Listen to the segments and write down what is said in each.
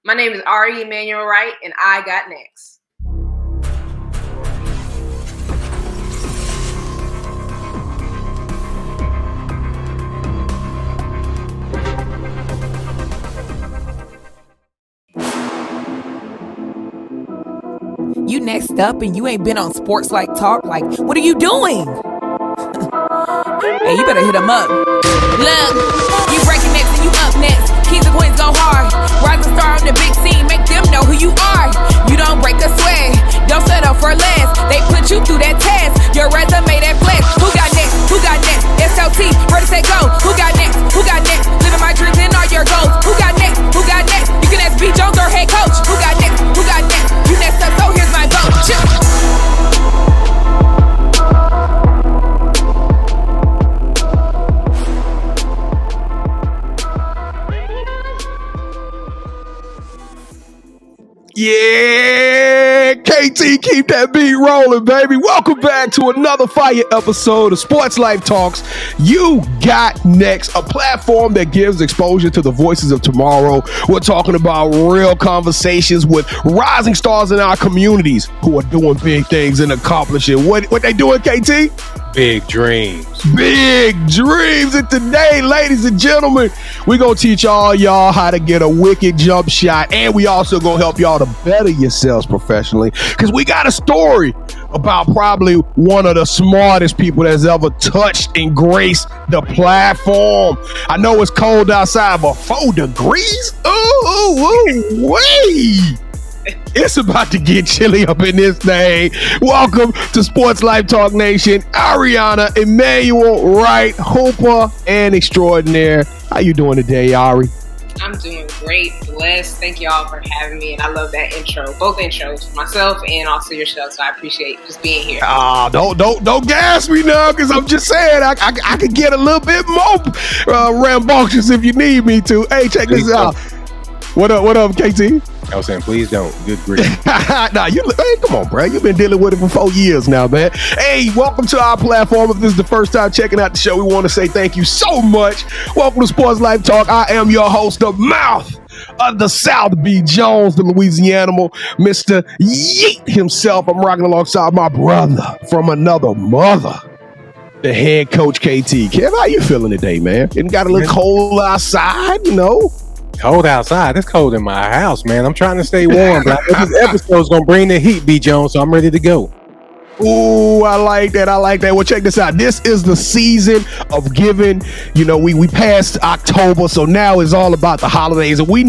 My name is Arianna Emanuel Wright, and I got next. You next up and you ain't been on SportsLifeTalk. Like, what are you doing? Hey, you better hit him up. Look, you breaking next and you up next. Kings and queens go hard. Rise and star on the big scene. Make them know who you are. You don't break a sweat. Don't settle for less. They put you through that test. Your resume that flex. Who got next? Who got next? SLT, ready, set, go. Who got next? Who got next? Living my dreams and all your goals. Who got next? Who got next? You can ask B. Jones or head coach. Who got next? Who got next? You next up, so here's my vote. Yeah, KT, keep that beat rolling, baby. Welcome back to another fire episode of Sports Life Talks. You got next, a platform that gives exposure to the voices of tomorrow. We're talking about real conversations with rising stars in our communities who are doing big things and accomplishing. What they doing, KT? Big dreams. Big dreams. And today, ladies and gentlemen, we're going to teach all y'all how to get a wicked jump shot. And we also going to help y'all to better yourselves professionally. Because we got a story about probably one of the smartest people that's ever touched and graced the platform. I know it's cold outside, but 4 degrees? Ooh, wait. It's about to get chilly up in this thing. Welcome to Sports Life Talk Nation. Arianna Emanuel Wright, hooper and extraordinaire. How you doing today, Ari? I'm doing great, blessed. Thank you all for having me, and I love that intro. Both intros, for myself and also yourself. So I appreciate just being here. Don't gas me now, because I'm just saying I could get a little bit more rambunctious if you need me to. Hey, check this out. What up, KT? I was saying, please don't. Good grief. Hey, come on, bro. You've been dealing with it for 4 years now, man. Hey, welcome to our platform. If this is the first time checking out the show, we want to say thank you so much. Welcome to Sports Life Talk. I am your host, the mouth of the South, B. Jones, the Louisianimal, Mr. Yeet himself. I'm rocking alongside my brother from another mother, the head coach, KT. Kev, how you feeling today, man? It got a little cold outside, you know? Cold outside. It's cold in my house, man. I'm trying to stay warm, but this episode's going to bring the heat, B. Jones, so I'm ready to go. Ooh, I like that. Well, check this out. This is the season of giving. You know, we passed October, so now it's all about the holidays, and we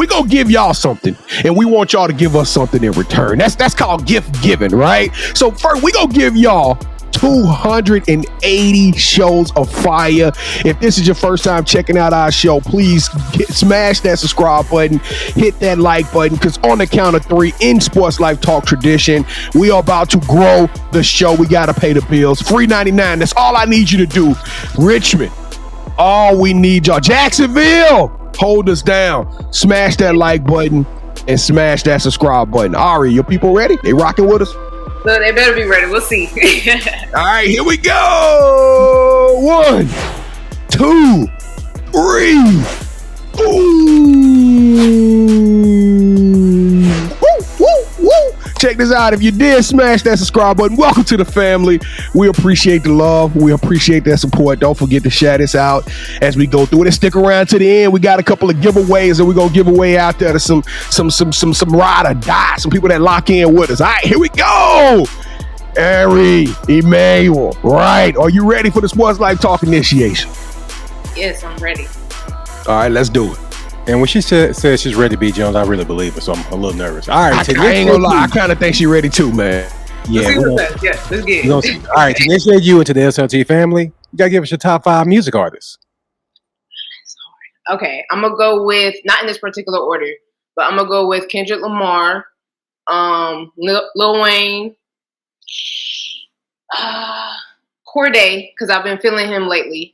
gonna give y'all something, and we want y'all to give us something in return. That's called gift giving, right? So first, we gonna give y'all 280 shows of fire. If this is your first time checking out our show, please smash that subscribe button, hit that like button, because on the count of 3 in Sports Life Talk tradition, we are about to grow the show. We got to pay the bills. Free 99. That's all I need you to do. Richmond, all we need y'all. Jacksonville, hold us down. Smash that like button and smash that subscribe button. Ari, your people ready? They rocking with us? So they better be ready. We'll see. All right, here we go. 1, 2, 3. Woo. Check this out. If you did smash that subscribe button, welcome to the family. We appreciate the love. We appreciate that support. Don't forget to shout us out as we go through it, and stick around to the end. We got a couple of giveaways that we're gonna give away out there to some ride or die, some people that lock in with us. All right, here we go. Arianna Emanuel Wright, are you ready for the Sports Life Talk initiation? Yes, I'm ready. All right, let's do it. And when she says she's ready, B. Jones, I really believe her, so I'm a little nervous. All right, I ain't gonna lie, I kind of think she's ready too, man. Yeah, let's get it. All right, to initiate you into the SLT family, you gotta give us your top 5 music artists. Okay, I'm gonna go with, not in this particular order, but I'm gonna go with Kendrick Lamar, Lil Wayne, Corday, because I've been feeling him lately.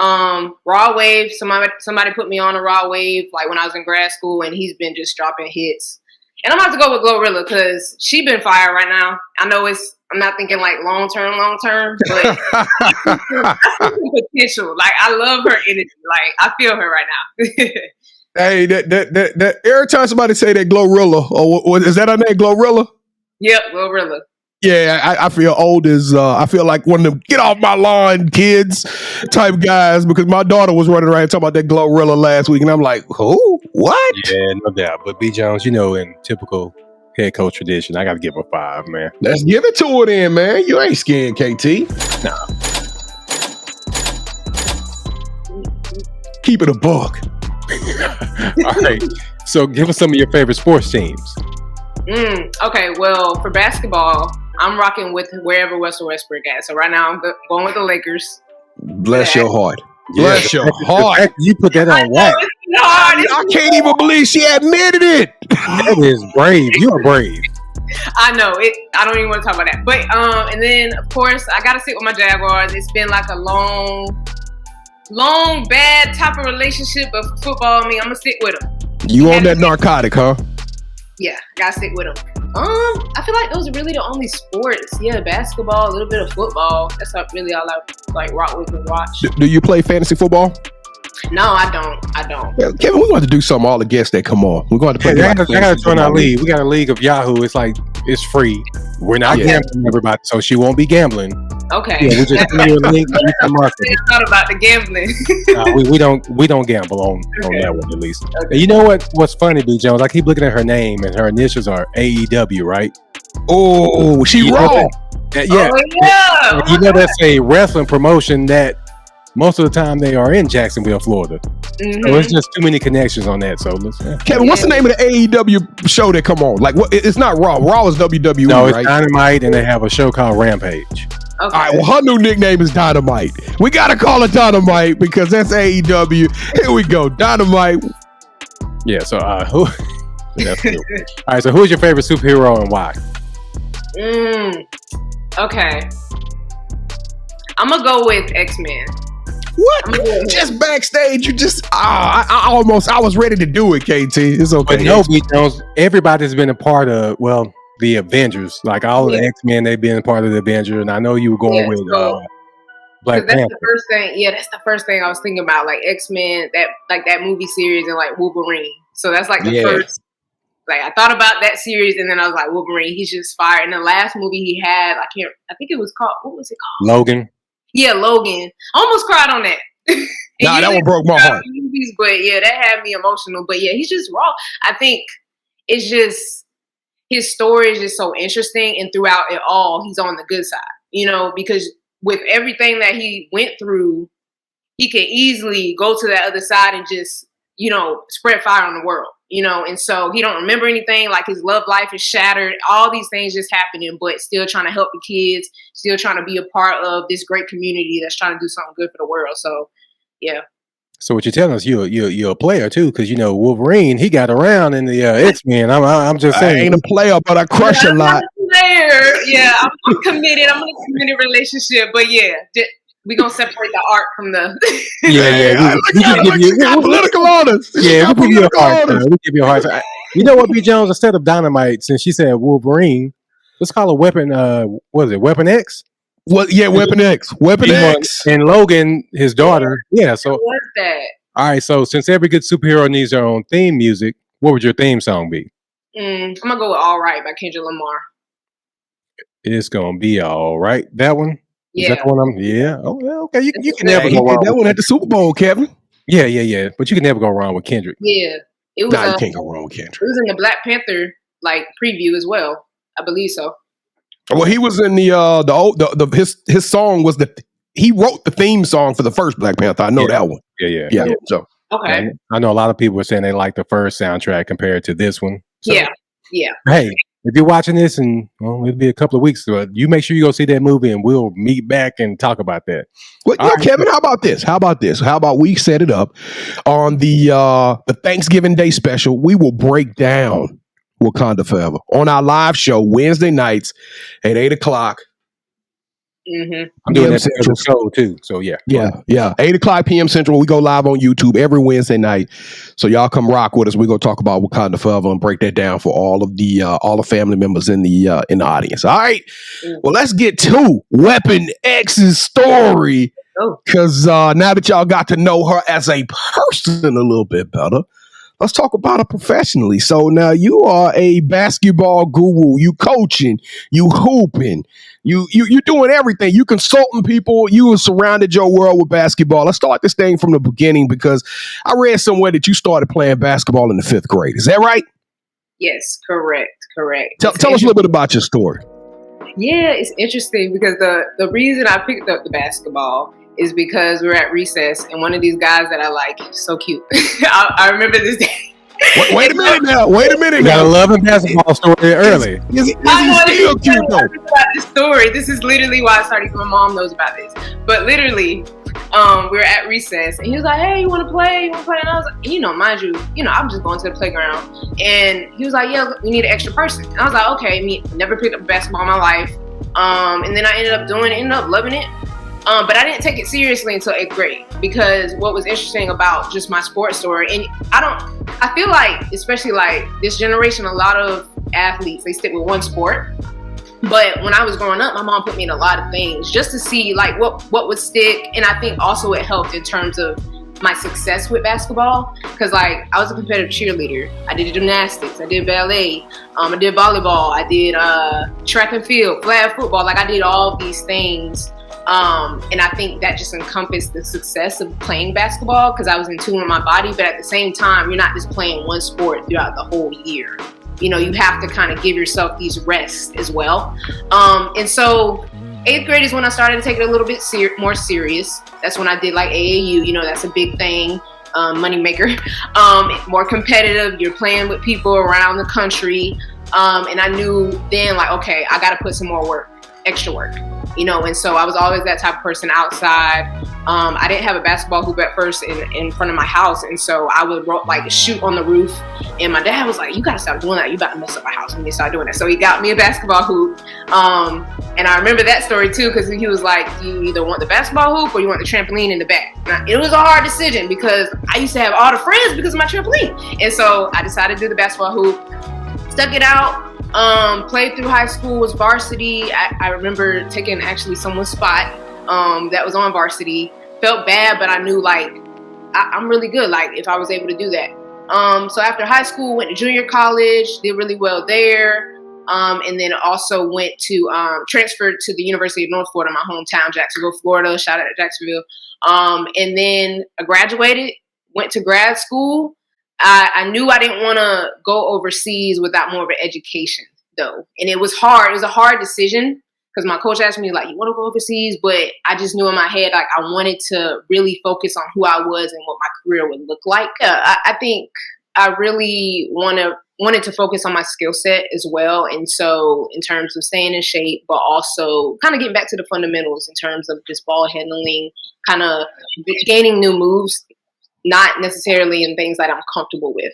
Raw Wave, somebody put me on a Raw Wave like when I was in grad school, and he's been just dropping hits. And I'm about to go with Glorilla because she been fire right now. I know I'm not thinking like long term, but I see potential. Like, I love her energy. Like, I feel her right now. Hey, that every time somebody say that Glorilla, or what is that her name, Glorilla? Yep, Glorilla. Yeah, I feel old as I feel like one of them get off my lawn kids type guys because my daughter was running around talking about that Glorilla last week, and I'm like, who? What? Yeah, no doubt. But B. Jones, you know, in typical head coach tradition, I got to give him a 5, man. Let's give it to her then, man. You ain't scared, KT. Nah. Keep it a buck. All right. So give us some of your favorite sports teams. Okay, well, for basketball, I'm rocking with wherever Russell Westbrook at. So right now, I'm going with the Lakers. Bless your heart. Yeah, Bless your heart. You put that on wax. I can't even believe she admitted it. That is brave. You are brave. I know it. I don't even want to talk about that. But and then of course I gotta sit with my Jaguars. It's been like a long bad type of relationship of football. I mean, I'm gonna stick with them. You on that narcotic, huh? Yeah, gotta stick with them. I feel like those are really the only sports. Yeah, basketball, a little bit of football. That's not really all I like rock with and watch. Do you play fantasy football? No, I don't. Yeah, Kevin, we want to do something. All the guests that come on, we're going to play. I got to join our league. We got a league of Yahoo. It's like it's free. We're not gambling everybody, so she won't be gambling. Okay. Yeah, we just send you a link. You can market it. I thought about the gambling. We don't gamble on that one at least. Okay. And you know what's funny, B. Jones? I keep looking at her name and her initials are AEW, right? Oh, she raw. Yeah. Oh, yeah. You know that's a wrestling promotion that most of the time they are in Jacksonville, Florida. Mm-hmm. So it's just too many connections on that. So Kevin, what's the name of the AEW show that come on? Like, what? It's not Raw. Raw is WWE. No, it's right? Dynamite, and they have a show called Rampage. Okay. All right, well, her new nickname is Dynamite. We got to call her Dynamite because that's AEW. Here we go, Dynamite. Yeah, so who? That's cool. All right, so who's your favorite superhero and why? Okay. I'm going to go with X-Men. What? Just backstage, you just I was ready to do it, KT. It's okay. But no, B. Jones, everybody's been a part of the Avengers. Like all of the X-Men, they've been a part of the Avengers, and I know you were going with Black Panther. The first thing. Yeah, that's the first thing I was thinking about, like X-Men, that movie series, and like Wolverine. So that's like the first. Like I thought about that series, and then I was like, Wolverine, he's just fire. And the last movie he had, I think it was called. What was it called? Logan. Yeah, Logan. Almost cried on that. Nah, that one broke my heart. Movies, but yeah, that had me emotional. But yeah, he's just raw. I think it's just his story is just so interesting, and throughout it all, he's on the good side. You know, because with everything that he went through, he could easily go to that other side and just, spread fire on the world. And so he don't remember anything, like his love life is shattered, all these things just happening, but still trying to help the kids, still trying to be a part of this great community that's trying to do something good for the world. So, yeah. So what you're telling us, you're a player too, because Wolverine, he got around in the X-Men. I'm just saying, I ain't a player, but I crush a lot. Player, yeah, I'm committed. I'm in a committed relationship, but yeah. We're going to separate the art from the... We got political orders. Yeah, we'll give you a hard time. We'll give you a hard time. You know what, B. Jones? Instead of Dynamite, since she said Wolverine, let's call it Weapon... what is it, Weapon X? Well, yeah, Weapon X. Weapon X. And Logan, his daughter. Yeah, so... What's that? All right, so since every good superhero needs their own theme music, what would your theme song be? I'm going to go with All Right by Kendrick Lamar. It's going to be All Right. That one? Yeah. Is that the one Oh, okay. You can never go wrong. That one at the Super Bowl, Kevin. Yeah. But you can never go wrong with Kendrick. Yeah. It was, you can't go wrong with Kendrick. It was in the Black Panther preview as well. I believe so. Well, he was in his song was he wrote the theme song for the first Black Panther. I know that one. Yeah. So okay. I know a lot of people were saying they like the first soundtrack compared to this one. So, yeah. Hey, if you're watching this and it'll be a couple of weeks, you make sure you go see that movie and we'll meet back and talk about that. Well, Kevin, how about this? How about we set it up on the Thanksgiving Day special? We will break down Wakanda Forever on our live show Wednesday nights at 8:00. Mm-hmm. I'm doing that Central show too. So yeah. 8:00 p.m. Central. We go live on YouTube every Wednesday night. So y'all come rock with us. We're gonna talk about Wakanda Forever and break that down for all the family members in the audience. All right. Well, let's get to Weapon X's story. Because now that y'all got to know her as a person a little bit better, let's talk about it professionally. So now you are a basketball guru. You coaching, you hooping, you doing everything. You consulting people. You have surrounded your world with basketball. Let's start this thing from the beginning, because I read somewhere that you started playing basketball in the 5th grade. Is that right? Yes, correct. Tell us a little bit about your story. Yeah, it's interesting because the reason I picked up the basketball is because we were at recess, and one of these guys that I like, so cute. I remember this day. Wait a minute now. You got a love and basketball story early. Is he still cute though? About this story. This is literally why I started. My mom knows about this. But literally, we were at recess, and he was like, "Hey, you want to play? And I was like, mind you, I'm just going to the playground. And he was like, "Yeah, we need an extra person." And I was like, "Okay." Never picked up basketball in my life. And then I ended up loving it. But I didn't take it seriously until 8th grade, because what was interesting about just my sports story, and I feel like, especially like this generation, a lot of athletes, they stick with one sport. But when I was growing up, my mom put me in a lot of things just to see like what would stick. And I think also it helped in terms of my success with basketball, because like I was a competitive cheerleader. I did gymnastics, I did ballet, I did volleyball, I did track and field, flag football. Like I did all of these things. And I think that just encompassed the success of playing basketball, because I was in tune with my body. But at the same time, you're not just playing one sport throughout the whole year. You have to kind of give yourself these rests as well. And so 8th grade is when I started to take it a little bit more serious. That's when I did like AAU. That's a big thing, moneymaker. More competitive. You're playing with people around the country. And I knew then, like, okay, I got to put some more extra work. And so I was always that type of person outside. I didn't have a basketball hoop at first in front of my house. And so I would shoot on the roof. And my dad was like, "You got to stop doing that. You about to mess up my house when you start doing that." So he got me a basketball hoop. And I remember that story too, because he was like, "You either want the basketball hoop or you want the trampoline in the back." Now, it was a hard decision because I used to have all the friends because of my trampoline. And so I decided to do the basketball hoop, stuck it out. Played through high school, was varsity. I remember taking actually someone's spot that was on varsity. Felt bad, but I knew like I'm really good, like if I was able to do that. So after high school, went to junior college, did really well there. And then also went to transferred to the University of North Florida, my hometown, Jacksonville, Florida. Shout out to Jacksonville. And then I graduated, went to grad school. I knew I didn't want to go overseas without more of an education, though. And it was hard. It was a hard decision because my coach asked me, like, "You want to go overseas?" But I just knew in my head, like, I wanted to really focus on who I was and what my career would look like. I think I really wanted to focus on my skill set as well. And so in terms of staying in shape, but also kind of getting back to the fundamentals in terms of just ball handling, kind of gaining new moves, not necessarily in things that I'm comfortable with.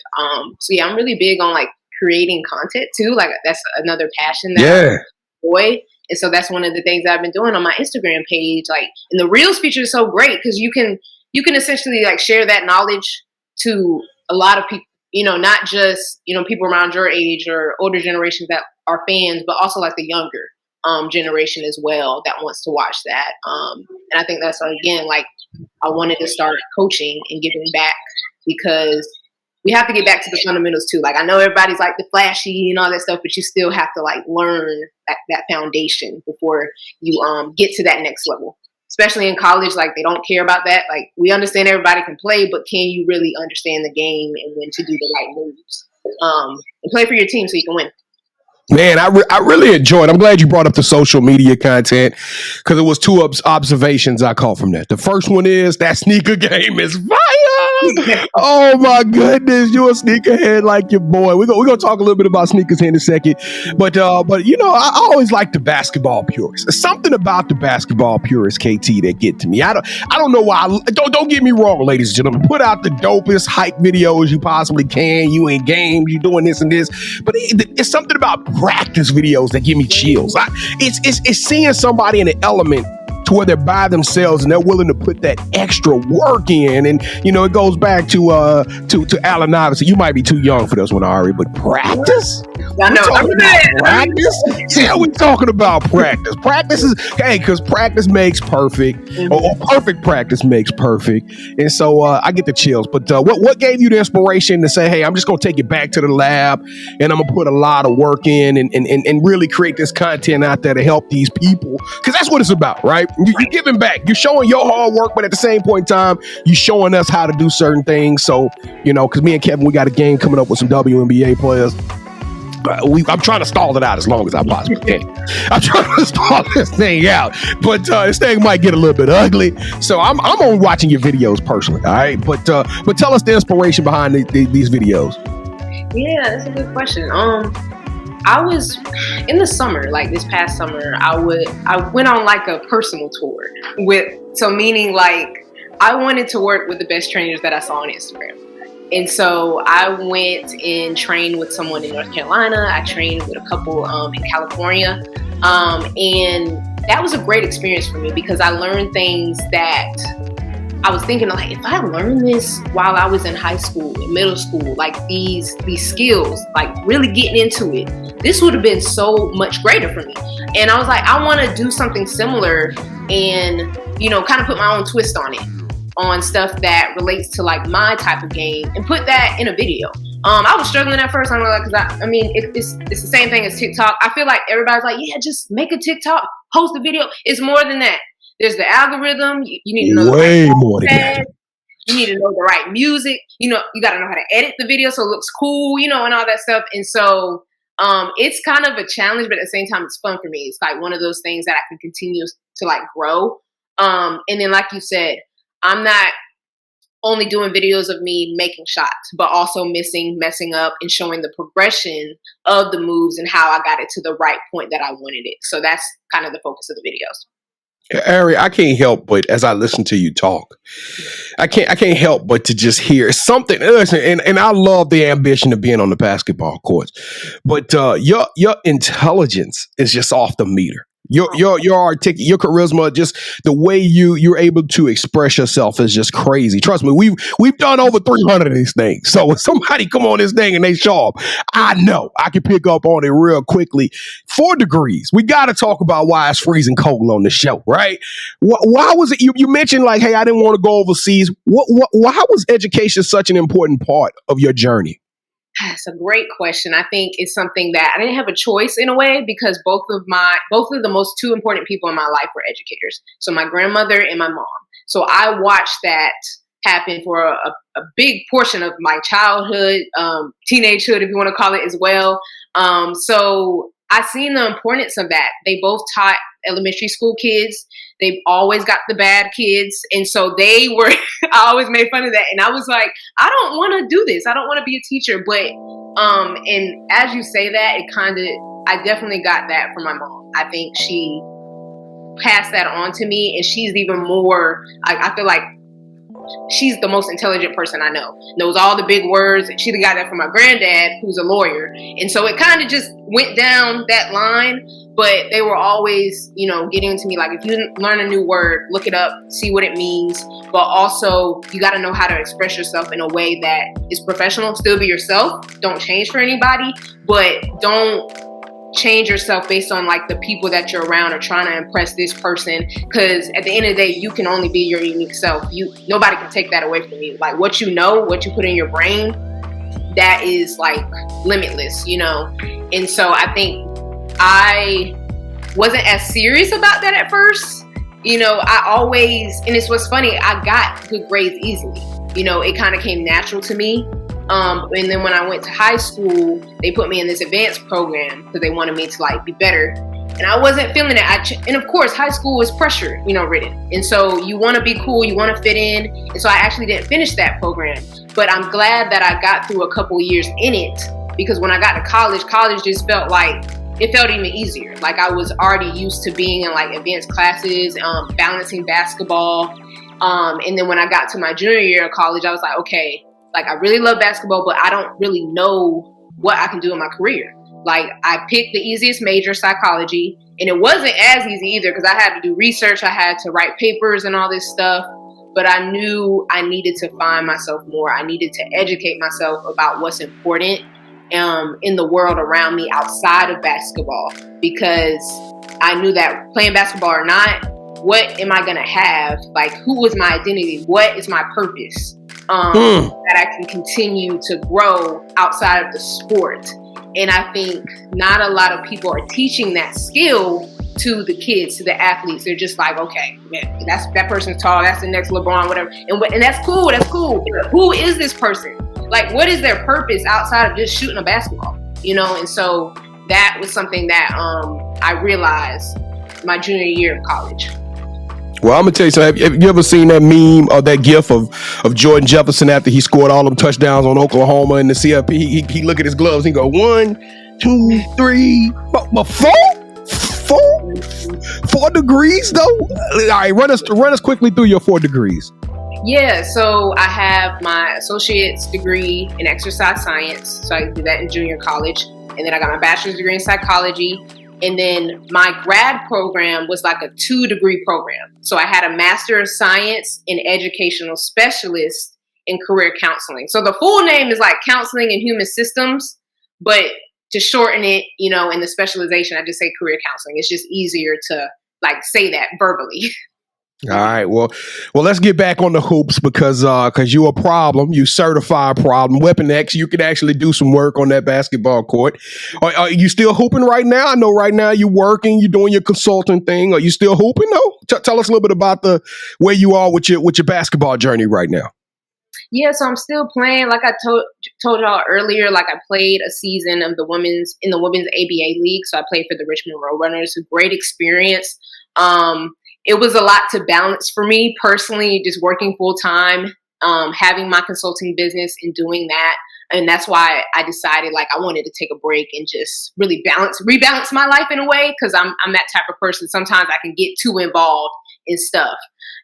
So yeah, I'm really big on like creating content too. Like that's another passion that I enjoy. And so that's one of the things that I've been doing on my Instagram page. Like, and the Reels feature is so great because you can essentially like share that knowledge to a lot of people, not just, people around your age or older generations that are fans, but also like the younger generation as well that wants to watch that. And I think that's, again, like I wanted to start coaching and giving back because we have to get back to the fundamentals too. Like I know everybody's like the flashy and all that stuff, but you still have to like learn that foundation before you get to that next level. Especially in college, like they don't care about that. Like we understand everybody can play, but can you really understand the game and when to do the right moves? And play for your team so you can win. Man, I really enjoyed. I'm glad you brought up the social media content because it was two observations I caught from that. The first one is that sneaker game is fire. Oh my goodness, you a sneakerhead like your boy. We're gonna talk a little bit about sneakers here in a second, but I always like the basketball purists. There's something about the basketball purists, KT, that get to me. I don't know why. Don't get me wrong, ladies and gentlemen. Put out the dopest hype videos you possibly can. You in games, you doing this and this, but it's something about practice videos that give me chills. It's seeing somebody in an element to where they're by themselves and they're willing to put that extra work in. And, you know, it goes back to Allen Iverson. You might be too young for this one, Ari, but practice? I know. Practice? Yeah, we're talking about practice. Practice is, hey, because practice makes perfect, or perfect practice makes perfect. And so I get the chills. But what gave you the inspiration to say, hey, I'm just going to take it back to the lab and I'm going to put a lot of work in and really create this content out there to help these people? Because that's what it's about, right? You're giving back. You're showing your hard work, but at the same point in time, you're showing us how to do certain things. So, you know, because me and Kevin, we got a game coming up with some WNBA players. I'm trying to stall it out as long as I possibly can. I'm trying to stall this thing out, but this thing might get a little bit ugly. So I'm only watching your videos personally, all right? But tell us the inspiration behind these videos. Yeah, that's a good question. I was in the summer, like this past summer, I went on like a personal tour meaning like I wanted to work with the best trainers that I saw on Instagram. And so I went and trained with someone in North Carolina. I trained with a couple in California. And that was a great experience for me because I learned things that I was thinking, like, if I learned this while I was in high school, in middle school, like these skills, like really getting into it, this would have been so much greater for me. And I was like, I want to do something similar and, you know, kind of put my own twist on it, on stuff that relates to like my type of game and put that in a video. I was struggling at first. I'm like, because I mean, it's the same thing as TikTok. I feel like everybody's like, yeah, just make a TikTok, post a video. It's more than that. There's the algorithm. You need to know way more than that. You need to know the right music. You know, you got to know how to edit the video so it looks cool, you know, and all that stuff. And so it's kind of a challenge, but at the same time, it's fun for me. It's like one of those things that I can continue to like grow. And then, like you said, I'm not only doing videos of me making shots, but also messing up and showing the progression of the moves and how I got it to the right point that I wanted it. So that's kind of the focus of the videos. Ari, I can't help but as I listen to you talk, I can't help but to just hear something. Listen, and I love the ambition of being on the basketball courts, but your intelligence is just off the meter. Your your charisma, just the way you're able to express yourself is just crazy. Trust me, we've done over 300 of these things. So when somebody come on this thing and they show up, I know I can pick up on it real quickly. 4 degrees. We got to talk about why it's freezing cold on the show, right? Why was it? You mentioned like, hey, I didn't want to go overseas. Why was education such an important part of your journey? That's a great question. I think it's something that I didn't have a choice in a way because both of the most 2 important people in my life were educators. So my grandmother and my mom. So I watched that happen for a big portion of my childhood, teenagehood, if you want to call it as well. So I seen the importance of that. They both taught elementary school kids. They've always got the bad kids. And so they were, I always made fun of that. And I was like, I don't want to do this. I don't want to be a teacher. But, and as you say that, I definitely got that from my mom. I think she passed that on to me. And she's even more, I feel like she's the most intelligent person I know. Knows all the big words. And she got that from my granddad, who's a lawyer. And so it kind of just went down that line. But they were always, you know, getting to me like, if you learn a new word, look it up, see what it means. But also, you got to know how to express yourself in a way that is professional. Still be yourself. Don't change for anybody. But don't change yourself based on like the people that you're around or trying to impress this person. Because at the end of the day, you can only be your unique self. Nobody can take that away from you. Like what you know, what you put in your brain, that is like limitless, you know. And so I think I wasn't as serious about that at first. You know, and it's what's funny, I got good grades easily. You know, it kind of came natural to me. And then when I went to high school, they put me in this advanced program because they wanted me to like be better. And I wasn't feeling it. And of course, high school is pressure, you know, ridden. And so you want to be cool, you want to fit in. And so I actually didn't finish that program. But I'm glad that I got through a couple years in it because when I got to college just felt like, it felt even easier. Like I was already used to being in like advanced classes, balancing basketball. And then when I got to my junior year of college, I was like, okay, like I really love basketball, but I don't really know what I can do in my career. Like, I picked the easiest major, psychology, and it wasn't as easy either because I had to do research. I had to write papers and all this stuff. But I knew I needed to find myself more. I needed to educate myself about what's important in the world around me outside of basketball, because I knew that playing basketball or not, what am I going to have? Like, who is my identity? What is my purpose? That I can continue to grow outside of the sport. And I think not a lot of people are teaching that skill to the kids, to the athletes. They're just like, okay, man, that person's tall. That's the next LeBron, whatever. And that's cool. That's cool. Who is this person? Like, what is their purpose outside of just shooting a basketball? You know? And so that was something that I realized my junior year of college. Well, I'm gonna tell you something. Have you ever seen that meme or that gif of Jordan Jefferson after he scored all them touchdowns on Oklahoma in the CFP? He look at his gloves and he go 1, 2, 3, 4 degrees though. All right, run us quickly through your 4 degrees. Yeah, so I have my associate's degree in exercise science, so I did that in junior college, and then I got my bachelor's degree in psychology. And then my grad program was like a 2-degree program. So I had a Master of Science in Educational Specialist in Career Counseling. So the full name is like Counseling and Human Systems, but to shorten it, you know, in the specialization, I just say Career Counseling. It's just easier to like say that verbally. All right. Well, let's get back on the hoops because you a problem. You certified problem. Weapon X, you can actually do some work on that basketball court. Are you still hooping right now? I know right now you're working, you're doing your consulting thing. Are you still hooping though? Tell us a little bit about where you are with your basketball journey right now. Yeah, so I'm still playing. Like I told y'all earlier, like I played a season of the women's ABA league. So I played for the Richmond Roadrunners. A great experience. It was a lot to balance for me personally, just working full time, having my consulting business and doing that. And that's why I decided like I wanted to take a break and just really rebalance my life in a way. Cause I'm that type of person. Sometimes I can get too involved in stuff.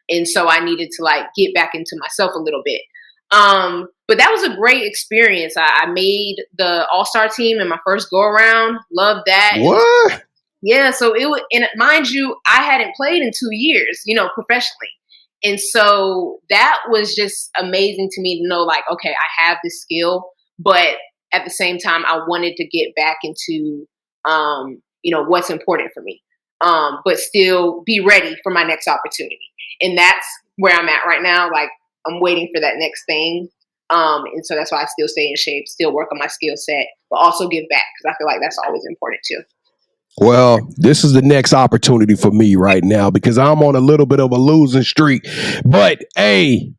And so I needed to like get back into myself a little bit. But that was a great experience. I made the all-star team in my first go around. Loved that. What? Yeah, so it was, and mind you, I hadn't played in 2 years, you know, professionally. And so that was just amazing to me to know, like, okay, I have this skill, but at the same time, I wanted to get back into, you know, what's important for me, but still be ready for my next opportunity. And that's where I'm at right now. Like, I'm waiting for that next thing. And so that's why I still stay in shape, still work on my skill set, but also give back because I feel like that's always important too. Well, this is the next opportunity for me right now because I'm on a little bit of a losing streak. But AEW,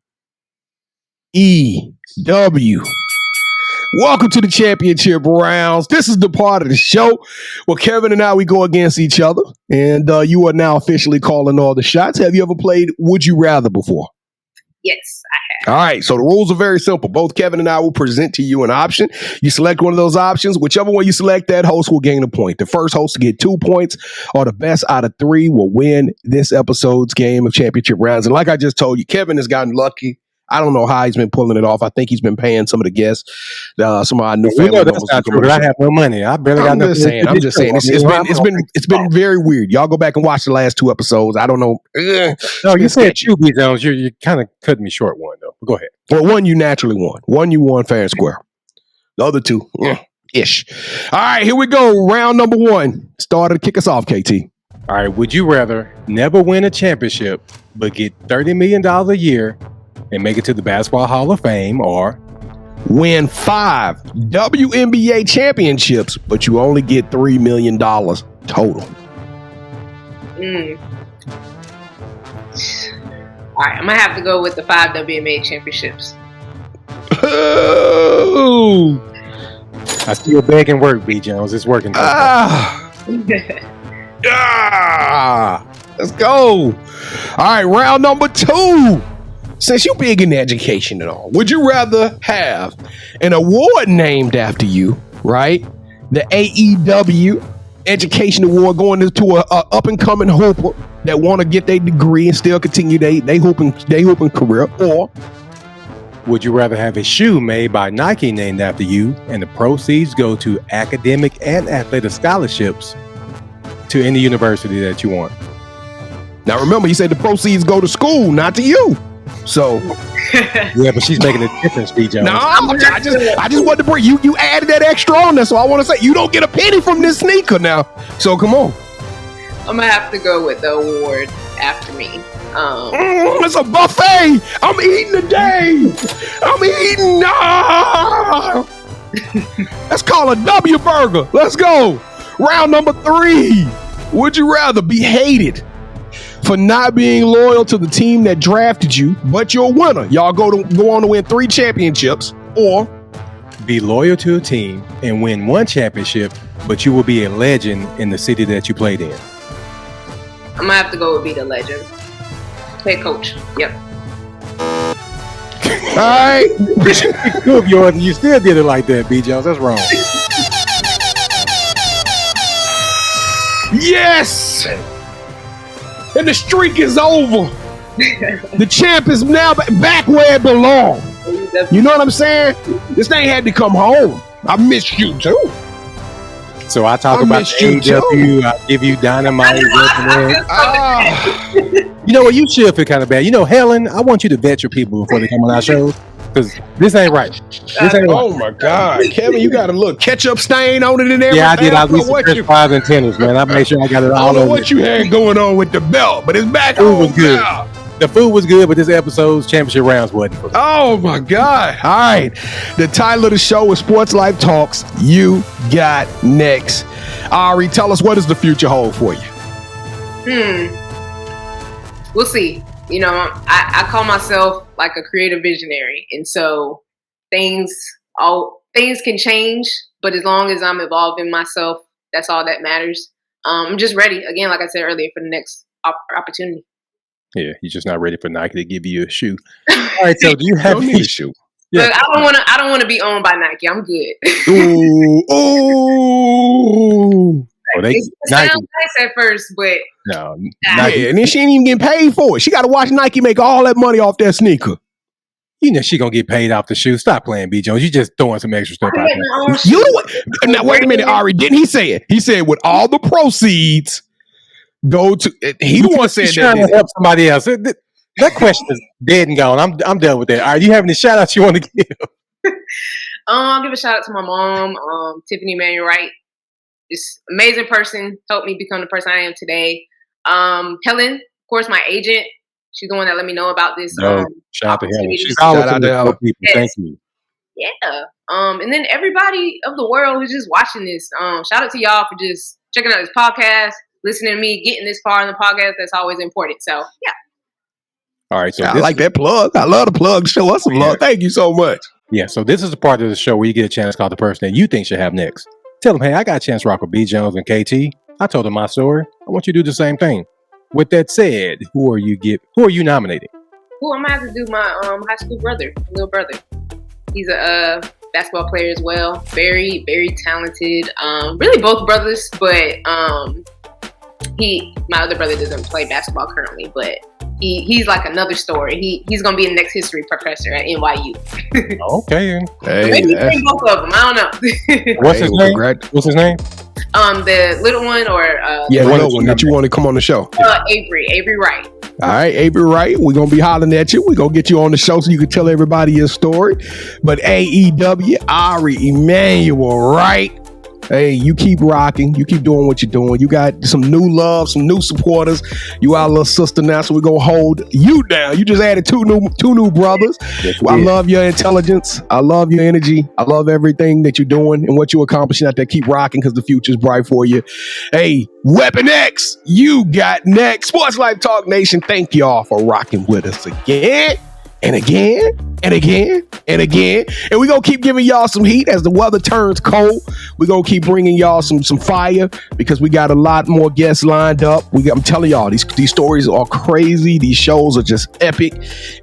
welcome to the championship rounds. This is the part of the show where Kevin and I, we go against each other. And you are now officially calling all the shots. Have you ever played Would You Rather before? Yes, I have. All right. So the rules are very simple. Both Kevin and I will present to you an option. You select one of those options. Whichever one you select, that host will gain a point. The first host to get 2 points or the best out of 3 will win this episode's game of championship rounds. And like I just told you, Kevin has gotten lucky. I don't know how he's been pulling it off. I think he's been paying some of the guests, some of our new family members. That's not true. I have no money. I barely got nothing. I'm just saying. It's been very weird. Y'all go back and watch the last 2 episodes. I don't know. No, you said QB zones. You kind of cut me short one though. But go ahead. Well, one you naturally won. One you won fair and square. The other 2, ish. All right, here we go. Round number 1. Starter to kick us off, KT. All right. Would you rather never win a championship but get $30 million a year and make it to the Basketball Hall of Fame, or win 5 WNBA championships, but you only get $3 million total? All right, I'm going to have to go with the 5 WNBA championships. Oh. I still beg and work, B. Jones. It's working. Let's go. All right, round number 2. Since you're big in education and all, would you rather have an award named after you, right? The AEW Education Award going into a up-and-coming hooper that want to get their degree and still continue they hooping career, or Would you rather have a shoe made by Nike named after you and the proceeds go to academic and athletic scholarships to any university that you want? Now remember, you said the proceeds go to school, not to you. So yeah, but she's making a difference, BJ. No, I just wanted to bring you added that extra on there, so I want to say you don't get a penny from this sneaker now. So come on. I'm gonna have to go with the award after me. It's a buffet. I'm eating today. I'm eating. Let's call a W burger. Let's go. Round number 3. Would you rather be hated for not being loyal to the team that drafted you, but you're a winner? Y'all go on to win 3 championships, or be loyal to a team and win 1 championship, but you will be a legend in the city that you played in. I'm gonna have to go with be the legend. Head coach. Yep. All right. Two of yours, and you still did it like that, B. Jones. That's wrong. Yes. And the streak is over. The champ is now back where it belongs. You know what I'm saying? This thing had to come home. I missed you too. So I talk about AEW, I give you Dynamite. You know what? You should feel kind of bad. You know, Helen, I want you to vet your people before they come on our show, because this ain't right. Oh my God, Kevin, you got a little ketchup stain on it and everything. Yeah, I did. I was French fries and tennis, man. I made sure I got it all over. I don't know what you had going on with the belt, but it's back on. Food was good. Now. The food was good, but this episode's championship rounds wasn't for me. Oh my God. All right. The title of the show is Sports Life Talks. You got next. Ari, tell us, what does the future hold for you? We'll see. You know, I call myself like a creative visionary. And so things can change, but as long as I'm evolving myself, that's all that matters. I'm just ready, again, like I said earlier, for the next opportunity. Yeah, you're just not ready for Nike to give you a shoe. All right, so do you have a shoe? Yeah. Look, I don't want to be owned by Nike. I'm good. Ooh. It sounds nice at first, but no. Nike, and then she ain't even getting paid for it. She got to watch Nike make all that money off that sneaker. You know she gonna get paid off the shoe. Stop playing, B. Jones. You just throwing some extra stuff out there. You know what? Now wait a minute, Ari. Didn't he say it? He said with all the proceeds go to. He the one said trying to help somebody else. That question is dead and gone. I'm done with that. All right, do you have any shout outs you want to give? I'll give a shout out to my mom, Tiffany Emanuel Wright. This amazing person helped me become the person I am today. Helen, of course, my agent. She's the one that let me know about this. Shout out to Helen. She's always out there helping people. Yes. Thank you. Yeah. And then everybody of the world who's just watching this. Shout out to y'all for just checking out this podcast, listening to me, getting this far in the podcast. That's always important. So yeah. All right. So I like that plug. I love the plug. Show us some love. Thank you so much. Yeah. So this is the part of the show where you get a chance to call the person that you think should have next. Tell them, hey, I got a chance to rock with B. Jones and KT. I told them my story. I want you to do the same thing. With that said, who are you nominating? Well, I'm gonna have to do my high school brother, little brother. He's a basketball player as well. Very, very talented. Really both brothers, but my other brother doesn't play basketball currently, but he's like another story. He's gonna be the next history professor at NYU. Okay. Hey, maybe bring both of them. I don't know. What's his name? What's his name? The little one, or the little one that you want to come on the show. Avery Wright. All right, Avery Wright. We're gonna be hollering at you. We're gonna get you on the show so you can tell everybody your story. But AEW, Arianna Emanuel Wright. Hey, you keep rocking. You keep doing what you're doing. You got some new love, some new supporters. You our little sister now, so we're gonna hold you down. You just added two new brothers. Yes, I love your intelligence. I love your energy. I love everything that you're doing and what you're accomplishing out there. Keep rocking, because the future's bright for you. Hey, Weapon X, you got next. Sports Life Talk Nation, thank y'all for rocking with us again. And again, and again, and again. And we're going to keep giving y'all some heat as the weather turns cold. We're going to keep bringing y'all some fire, because we got a lot more guests lined up. I'm telling y'all, these stories are crazy. These shows are just epic.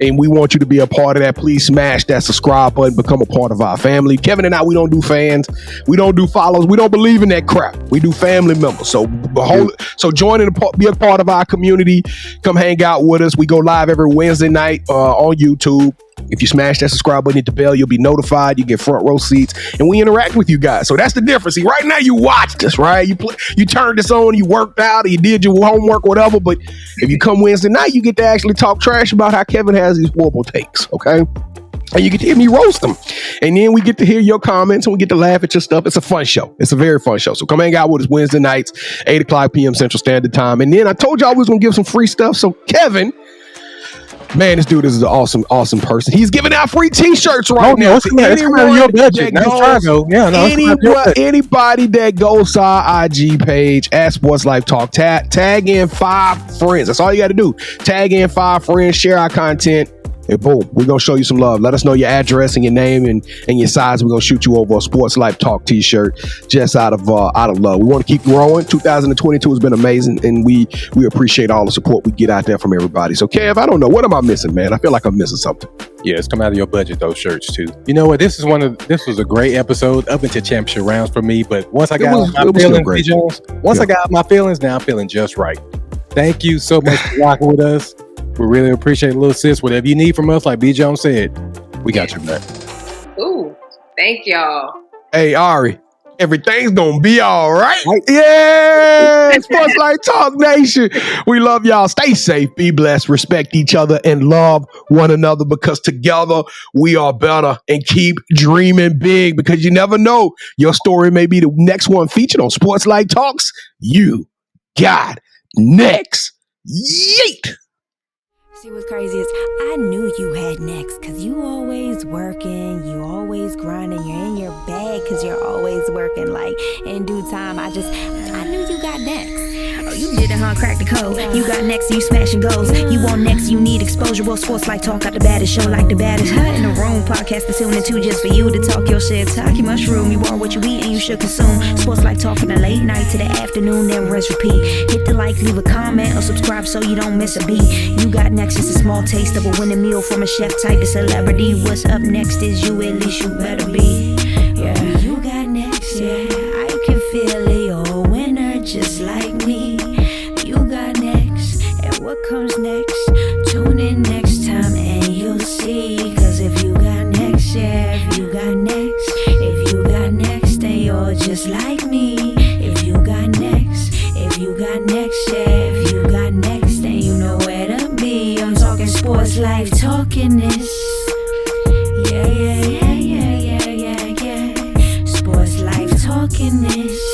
And we want you to be a part of that. Please smash that subscribe button. Become a part of our family. Kevin and I, we don't do fans. We don't do follows. We don't believe in that crap. We do family members. So join in, be a part of our community. Come hang out with us. We go live every Wednesday night on YouTube. If you smash that subscribe button, hit the bell, you'll be notified. You get front row seats, and we interact with you guys. So that's the difference. See, right now you watched us, right? You turned this on, you worked out, or you did your homework, whatever. But if you come Wednesday night, you get to actually talk trash about how Kevin has these horrible takes, okay? And you get to hear me roast them. And then we get to hear your comments and we get to laugh at your stuff. It's a fun show. It's a very fun show. So come hang out with us Wednesday nights, 8 o'clock p.m. Central Standard Time. And then I told y'all we was going to give some free stuff. So Kevin, man, this dude is an awesome, awesome person. He's giving out free t-shirts right now. It's coming out of your budget. Anybody that goes to our IG page at SportsLifeTalk, tag in 5 friends. That's all you got to do. Tag in 5 friends, share our content. And boom, we're going to show you some love. Let us know your address and your name and your size. We're going to shoot you over a Sports Life Talk t-shirt just out of love. We want to keep growing. 2022 has been amazing, and we appreciate all the support we get out there from everybody. So, Kev, I don't know. What am I missing, man? I feel like I'm missing something. Yeah, it's coming out of your budget, those shirts, too. You know what? This was a great episode up into championship rounds for me, but once I got my feelings, B. Jones, I got my feelings, now I'm feeling just right. Thank you so much for rocking with us. We really appreciate it, little sis. Whatever you need from us, like B. Jones said, we got your back. Ooh, thank y'all. Hey, Ari, everything's going to be all right. Yeah, Sports Life Talk Nation. We love y'all. Stay safe, be blessed, respect each other, and love one another because together we are better. And keep dreaming big because you never know. Your story may be the next one featured on Sports Life Talks. You got next. Yeet. See what's crazy is I knew you had next because you always working, you always grinding, you're in your bag because you're always working. Like in due time, I knew you got next. Oh, you did it, huh? Crack the code. You got next, you smashing goals. You want next, you need exposure. Well, Sports Life Talk got the baddest show, like the baddest hut in the room. Podcast to tune into just for you to talk your shit. Talk your mushroom. You are what you eat and you should consume. Sports Life Talk from the late night to the afternoon, then rest repeat. Hit the like, leave a comment, or subscribe so you don't miss a beat. You got next, just a small taste of a winning meal from a chef type of celebrity. What's up next is you, at least you better be. Yeah, you got next, yeah. I can feel it, you're a winner just like me. You got next, and what comes next? Tune in next time and you'll see. Cause if you got next, yeah, if you got next, then you're just like me. If you got next, yeah, if you got next, then you know where to be. I'm talking Sports Life, talking this. Yeah. Sports Life, talking this.